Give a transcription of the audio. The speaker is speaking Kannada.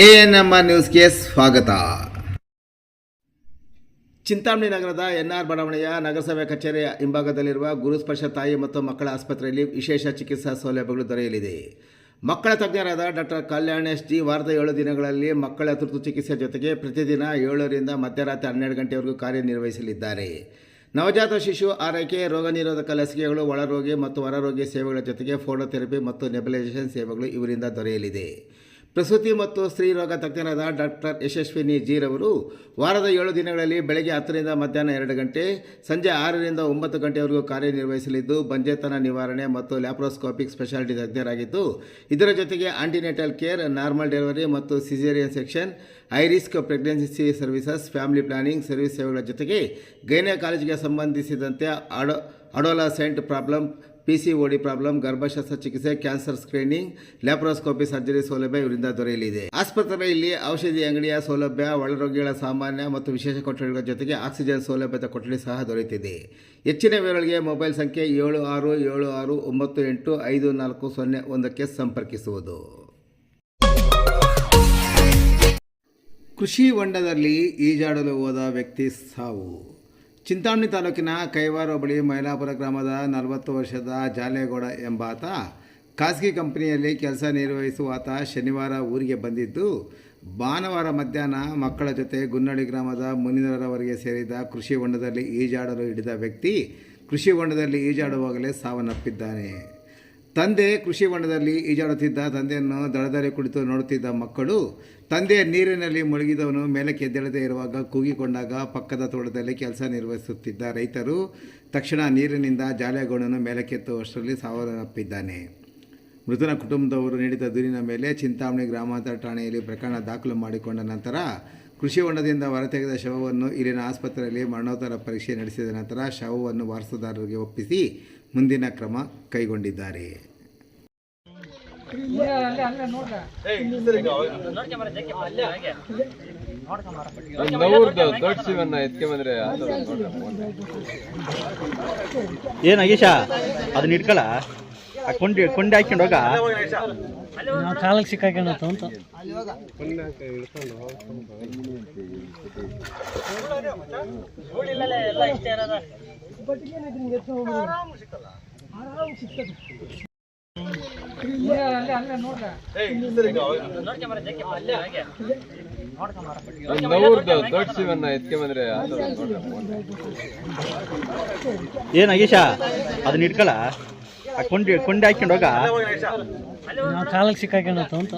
ಎಎನ್ಎಂ ನ್ಯೂಸ್ಗೆ ಸ್ವಾಗತ. ಚಿಂತಾಮಣಿ ನಗರದ ಎನ್ಆರ್ ಬಡಾವಣೆಯ ನಗರಸಭೆ ಕಚೇರಿಯ ಹಿಂಭಾಗದಲ್ಲಿರುವ ಗುರುಸ್ಪರ್ಶ ತಾಯಿ ಮತ್ತು ಮಕ್ಕಳ ಆಸ್ಪತ್ರೆಯಲ್ಲಿ ವಿಶೇಷ ಚಿಕಿತ್ಸಾ ಸೌಲಭ್ಯಗಳು ದೊರೆಯಲಿದೆ. ಮಕ್ಕಳ ತಜ್ಞರಾದ ಡಾಕ್ಟರ್ ಕಲ್ಯಾಣ್ ಎಸ್ ಜಿ ವಾರದ 7 ದಿನಗಳಲ್ಲಿ ಮಕ್ಕಳ ತುರ್ತು ಚಿಕಿತ್ಸೆ ಜೊತೆಗೆ ಪ್ರತಿದಿನ 7 ರಿಂದ ಮಧ್ಯರಾತ್ರಿ 12 ಗಂಟೆವರೆಗೂ ಕಾರ್ಯನಿರ್ವಹಿಸಲಿದ್ದಾರೆ. ನವಜಾತ ಶಿಶು ಆರೈಕೆ, ರೋಗ ನಿರೋಧಕ ಲಸಿಕೆಗಳು, ಒಳರೋಗಿ ಮತ್ತು ಹೊರರೋಗಿ ಸೇವೆಗಳ ಜೊತೆಗೆ ಫೋಟೋಥೆರಪಿ ಮತ್ತು ನೆಬುಲೈಸೇಷನ್ ಸೇವೆಗಳು ಇವರಿಂದ ದೊರೆಯಲಿದೆ. ಪ್ರಸೂತಿ ಮತ್ತು ಸ್ತ್ರೀ ರೋಗ ತಜ್ಞರಾದ ಡಾಕ್ಟರ್ ಯಶಸ್ವಿನಿ ಜಿ ರವರು ವಾರದ 7 ದಿನಗಳಲ್ಲಿ ಬೆಳಗ್ಗೆ 10 ರಿಂದ ಮಧ್ಯಾಹ್ನ 2 ಗಂಟೆ, ಸಂಜೆ 6 ರಿಂದ 9 ಗಂಟೆವರೆಗೂ ಕಾರ್ಯನಿರ್ವಹಿಸಲಿದ್ದು ಬಂಜೆತನ ನಿವಾರಣೆ ಮತ್ತು ಲ್ಯಾಪ್ರೋಸ್ಕೋಪಿಕ್ ಸ್ಪೆಷಾಲಿಟಿ ತಜ್ಞರಾಗಿದ್ದು, ಇದರ ಜೊತೆಗೆ ಆಂಟಿನೇಟಲ್ ಕೇರ್, ನಾರ್ಮಲ್ ಡೆಲಿವರಿ ಮತ್ತು caesarean section, high risk pregnancy services, family planning service ಸೇವೆಗಳ ಜೊತೆಗೆ ಗೈನಕಾಲಜಿಗೆ ಸಂಬಂಧಿಸಿದಂತೆ ಅಡೋಲಸೆಂಟ್ ಪ್ರಾಬ್ಲಮ್, PCOD ಪ್ರಾಬ್ಲಮ್, ಗರ್ಭಶಸ್ತ್ರ ಚಿಕಿತ್ಸೆ, ಕ್ಯಾನ್ಸರ್ ಸ್ಕ್ರೀನಿಂಗ್, ಲ್ಯಾಪ್ರೋಸ್ಕೋಪಿ ಸರ್ಜರಿ ಸೌಲಭ್ಯ ಇವರಿಂದ ದೊರೆಯಲಿದೆ. ಆಸ್ಪತ್ರೆಯಲ್ಲಿ ಔಷಧಿ ಅಂಗಡಿಯ ಸೌಲಭ್ಯ, ಒಳರೋಗಿಗಳ ಸಾಮಾನ್ಯ ಮತ್ತು ವಿಶೇಷ ಕೊಠಡಿಗಳ ಜೊತೆಗೆ ಆಕ್ಸಿಜನ್ ಸೌಲಭ್ಯದ ಕೊಠಡಿ ಸಹ ದೊರೆಯುತ್ತಿದೆ. ಹೆಚ್ಚಿನ ವಿವರಗಳಿಗೆ ಮೊಬೈಲ್ ಸಂಖ್ಯೆ 7676985401ಕ್ಕೆ ಸಂಪರ್ಕಿಸುವುದು. ಕೃಷಿ ಹೊಂಡದಲ್ಲಿ ಈಜಾಡಲು ಹೋದ ವ್ಯಕ್ತಿ ಸಾವು. ಚಿಂತಾಮಣಿ ತಾಲೂಕಿನ ಕೈವಾರ ಬಳಿ ಮೈಲಾಪುರ ಗ್ರಾಮದ 40 ವರ್ಷದ ಜಾಲೇಗೌಡ ಎಂಬಾತ ಖಾಸಗಿ ಕಂಪನಿಯಲ್ಲಿ ಕೆಲಸ ನಿರ್ವಹಿಸುವ ಆತ ಶನಿವಾರ ಊರಿಗೆ ಬಂದಿದ್ದು, ಭಾನುವಾರ ಮಧ್ಯಾಹ್ನ ಮಕ್ಕಳ ಜೊತೆ ಗುನ್ನಡಿ ಗ್ರಾಮದ ಮುನಿರವರೆಗೆ ಸೇರಿದ ಕೃಷಿ ಹೊಂಡದಲ್ಲಿ ಈಜಾಡಲು ಹಿಡಿದ ವ್ಯಕ್ತಿ ಕೃಷಿ ಹೊಂಡದಲ್ಲಿ ಈಜಾಡುವಾಗಲೇ ಸಾವನ್ನಪ್ಪಿದ್ದಾನೆ. ತಂದೆ ಕೃಷಿ ಹೊಂಡದಲ್ಲಿ ಈಜಾಡುತ್ತಿದ್ದ ತಂದೆಯನ್ನು ದಡದಲ್ಲಿ ಕುಳಿತು ನೋಡುತ್ತಿದ್ದ ಮಕ್ಕಳು ತಂದೆ ನೀರಿನಲ್ಲಿ ಮುಳುಗಿದವನು ಮೇಲಕ್ಕೆ ಎದ್ದೇಳದೇ ಇರುವಾಗ ಕೂಗಿಕೊಂಡಾಗ ಪಕ್ಕದ ತೋಟದಲ್ಲಿ ಕೆಲಸ ನಿರ್ವಹಿಸುತ್ತಿದ್ದ ರೈತರು ತಕ್ಷಣ ನೀರಿನಿಂದ ಜಾಲೇಗೌಡನನ್ನು ಮೇಲಕ್ಕೆತ್ತುವಷ್ಟರಲ್ಲಿ ಸಾವನ್ನಪ್ಪಿದ್ದಾನೆ. ಮೃತನ ಕುಟುಂಬದವರು ನೀಡಿದ ದೂರಿನ ಮೇಲೆ ಚಿಂತಾಮಣಿ ಗ್ರಾಮಾಂತರ ಠಾಣೆಯಲ್ಲಿ ಪ್ರಕರಣ ದಾಖಲು ಮಾಡಿಕೊಂಡ ನಂತರ ಕೃಷಿ ಹೊಂಡದಿಂದ ಹೊರತೆಗೆದ ಶವವನ್ನು ಇಲ್ಲಿನ ಆಸ್ಪತ್ರೆಯಲ್ಲಿ ಮರಣೋತ್ತರ ಪರೀಕ್ಷೆ ನಡೆಸಿದ ನಂತರ ಶವವನ್ನು ವಾರಸುದಾರರಿಗೆ ಒಪ್ಪಿಸಿ ಮುಂದಿನ ಕ್ರಮ ಕೈಗೊಂಡಿದ್ದಾರೆ. ಏನ್ ಅಗೀಶ ಅದನ್ನ ಇಟ್ಕಲ್ಲ ಕೊಂಡೆ ಹಾಕೊಂಡು ಹೋಗ ಕಾಲಕ್ಕೆ ಸಿಕ್ಕಾಕೊಂಡ ಅಂತ ಏನ್ ಅಗೀಶ ಅದನ್ನ ಇಟ್ಕಲ್ಲ ಕೊಂಡೆ ಹಾಕೊಂಡು ಹೋಗ ಕಾಲಕ್ಕೆ ಸಿಕ್ಕಾಕೊಂಡ ಅಂತ